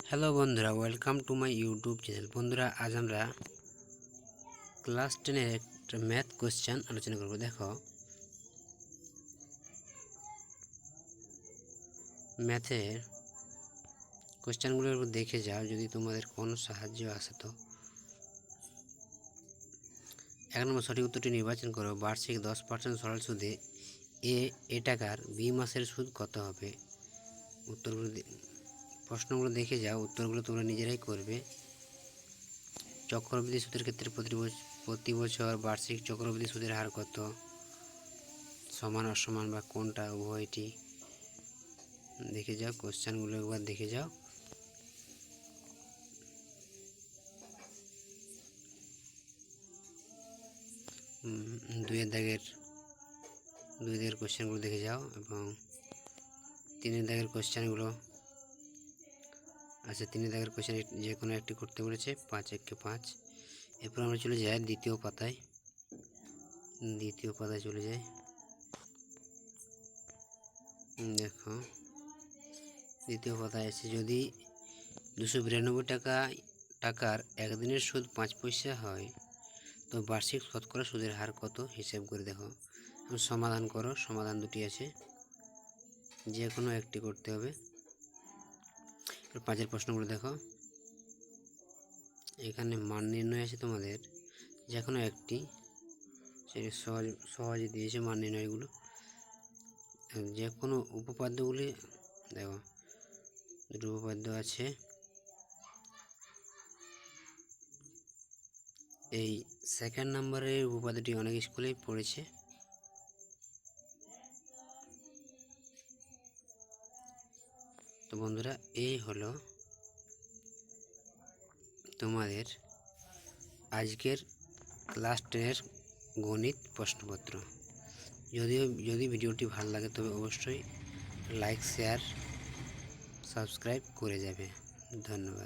Hello বন্ধুরা, welcome to my YouTube channel. বন্ধুরা, আজ আমরা ক্লাস 10-এর একটা ম্যাথ কোশ্চেন আলোচনা করব। দেখো, ম্যাথের কোশ্চেনগুলোর উপর দেখে যাও, যদি তোমাদের কোনো সাহায্য আসে তো। 1 নম্বর সঠিক উত্তরটি নির্বাচন করো। বার্ষিক 10% সরল সুদে এ টাকার বি মাসের সুদ কত হবে? প্রশ্নগুলো দেখে যাও, উত্তরগুলো তোমরা নিজেরাই করবে। চক্রবৃদ্ধি সুদের ক্ষেত্রে প্রতি বছর বার্ষিক চক্রবৃদ্ধি সুদের হার কত? সমান, অসমান বা কোনটা, উভয়টি দেখে যাও। কোশ্চেনগুলো একবার দেখে যাও। দুইয়ের দাগের কোশ্চেনগুলো দেখে যাও এবং 3-এর দাগের কোশ্চেনগুলো আচ্ছা, 3-এর দাগের কোশ্চেন যে কোনো একটি করতে বলেছে। 5 × 5। এরপর আমরা চলে যাই দ্বিতীয় পাতায় চলে যাই। দেখো, দ্বিতীয় পাতায় এসে যদি 292 টাকার একদিনের সুদ 5 পয়সা হয়, তো বার্ষিক শতকরা সুদের হার কত হিসাব করে দেখো। সমাধান করো। সমাধান দুটি আছে, যে কোনো একটি করতে হবে। 5-এর প্রশ্নগুলো দেখো। এখানে মান নির্ণয় আছে তোমাদের, যে কোনো একটি, সেটি সহজে দিয়েছে মান নির্ণয়গুলো। যে কোনো উপপাদ্যগুলি দেখো, দুটো উপপাদ্য আছে। এই 2nd নম্বরের উপপাদ্যটি অনেক স্কুলেই পড়েছে। তো বন্ধুরা, এই হলো তোমাদের আজকের ক্লাস 10-এর গণিত প্রশ্নপত্র। যদি ভিডিওটি ভালো লাগে তবে অবশ্যই লাইক, শেয়ার, সাবস্ক্রাইব করে যাবে। ধন্যবাদ।